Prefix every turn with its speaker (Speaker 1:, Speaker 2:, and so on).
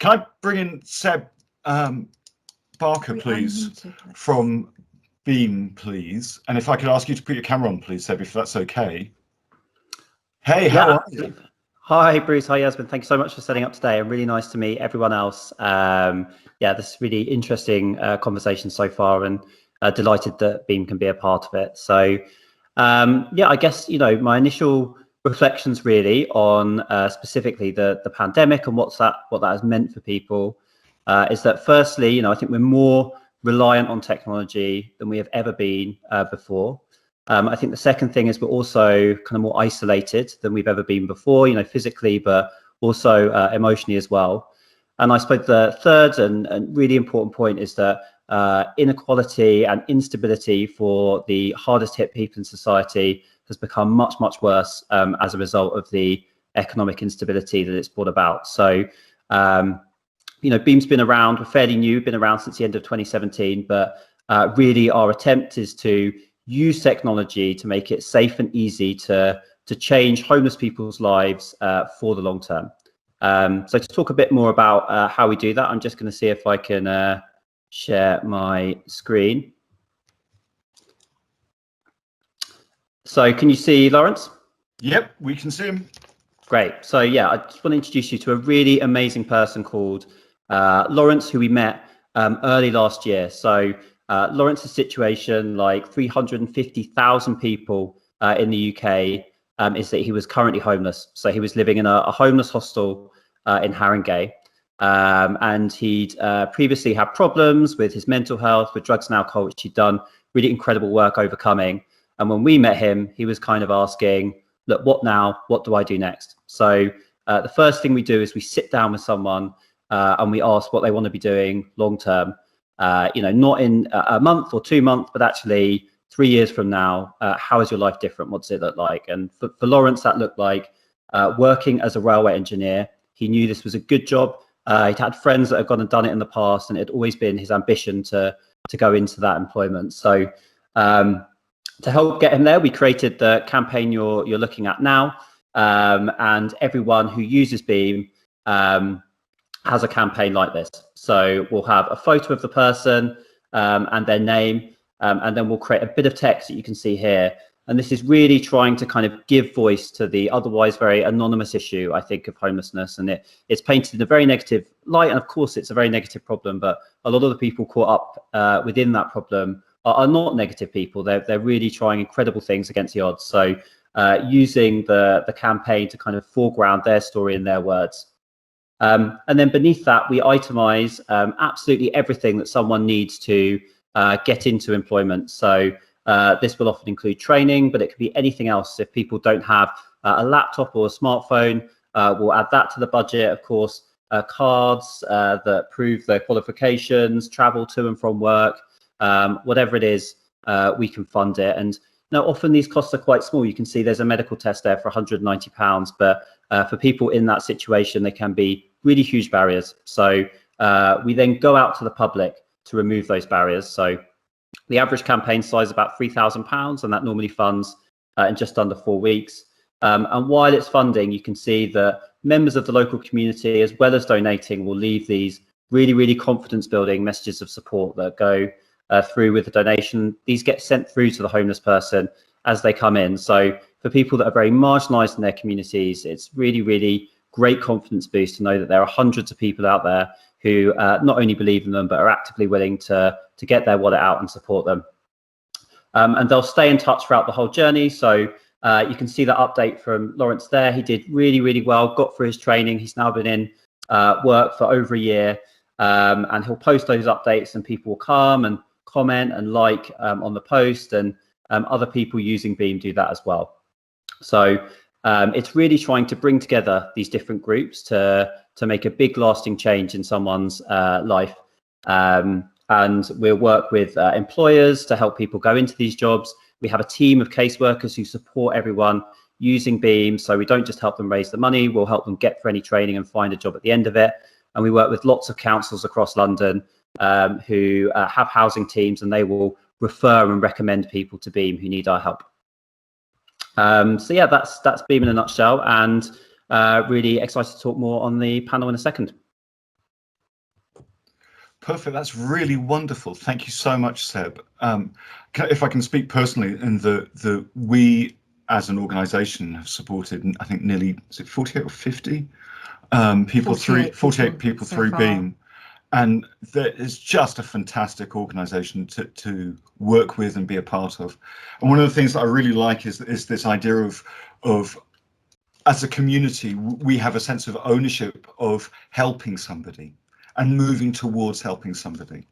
Speaker 1: Can I bring in Seb Barker, please, from Beam, please? And if I could ask you to put your camera on, please, Seb, if that's okay. Hey, how are you?
Speaker 2: Hi, Bruce. Hi, Yasmin. Thank you so much for setting up today. And really nice to meet everyone else. Yeah, this is really interesting conversation so far, and delighted that Beam can be a part of it. So, yeah, I guess, my initial reflections really on specifically the pandemic and what that has meant for people is that firstly, I think we're more reliant on technology than we have ever been before. I think the second thing is we're also kind of more isolated than we've ever been before, physically, but also emotionally as well. And I suppose the third and really important point is that inequality and instability for the hardest hit people in society has become much, much worse as a result of the economic instability that it's brought about. So, Beam's been around, we're fairly new, been around since the end of 2017, but really our attempt is to use technology to make it safe and easy to change homeless people's lives for the long term. So to talk a bit more about how we do that, I'm just going to see if I can share my screen. So can you see Lawrence?
Speaker 1: Yep, we can see him.
Speaker 2: Great. So yeah, I just want to introduce you to a really amazing person called Lawrence, who we met early last year. So Lawrence's situation, like 350,000 people in the UK, is that he was currently homeless. So he was living in a homeless hostel in Haringey. And he'd previously had problems with his mental health, with drugs and alcohol, which he'd done really incredible work overcoming. And when we met him, he was kind of asking, look, what now? What do I do next? So the first thing we do is we sit down with someone and we ask what they want to be doing long term. Not in a month or 2 months, but actually 3 years from now, how is your life different? What does it look like? And for Lawrence, that looked like working as a railway engineer. He knew this was a good job. He'd had friends that had gone and done it in the past, and it had always been his ambition to go into that employment. So to help get him there, we created the campaign you're looking at now. And everyone who uses Beam has a campaign like this. So we'll have a photo of the person and their name, and then we'll create a bit of text that you can see here. And this is really trying to kind of give voice to the otherwise very anonymous issue, I think, of homelessness. And it's painted in a very negative light. And of course, it's a very negative problem, but a lot of the people caught up within that problem are not negative people. They're really trying incredible things against the odds. So using the campaign to kind of foreground their story in their words. And then beneath that, we itemize absolutely everything that someone needs to get into employment. So this will often include training, but it could be anything else. If people don't have a laptop or a smartphone, we'll add that to the budget. Of course, cards that prove their qualifications, travel to and from work, whatever it is, we can fund it. And now often these costs are quite small. You can see there's a medical test there for £190, but for people in that situation, they can be really huge barriers. So we then go out to the public to remove those barriers. So the average campaign size is about £3,000, and that normally funds in just under 4 weeks. And while it's funding, you can see that members of the local community, as well as donating, will leave these really, really confidence building messages of support that go through with the donation. These get sent through to the homeless person as they come in. So for people that are very marginalized in their communities, it's really, really great confidence boost to know that there are hundreds of people out there who not only believe in them, but are actively willing to get their wallet out and support them. And they'll stay in touch throughout the whole journey. So you can see that update from Lawrence there. He did really, really well, got through his training. He's now been in work for over a year, and he'll post those updates, and people will come and comment and like on the post, and other people using Beam do that as well. So it's really trying to bring together these different groups to make a big lasting change in someone's life. And we'll work with employers to help people go into these jobs. We have a team of caseworkers who support everyone using Beam. So we don't just help them raise the money, we'll help them get through any training and find a job at the end of it. And we work with lots of councils across London who have housing teams, and they will refer and recommend people to Beam who need our help. So yeah, that's Beam in a nutshell, and really excited to talk more on the panel in a second.
Speaker 1: Perfect. That's really wonderful. Thank you so much, Seb. If I can speak personally, in the we as an organisation have supported, I think nearly, is it 48 or 50 people 48 people
Speaker 3: so
Speaker 1: through
Speaker 3: far.
Speaker 1: Beam, and that is just a fantastic organisation to work with and be a part of. And one of the things that I really like is this idea of as a community, we have a sense of ownership of helping somebody and moving towards helping somebody.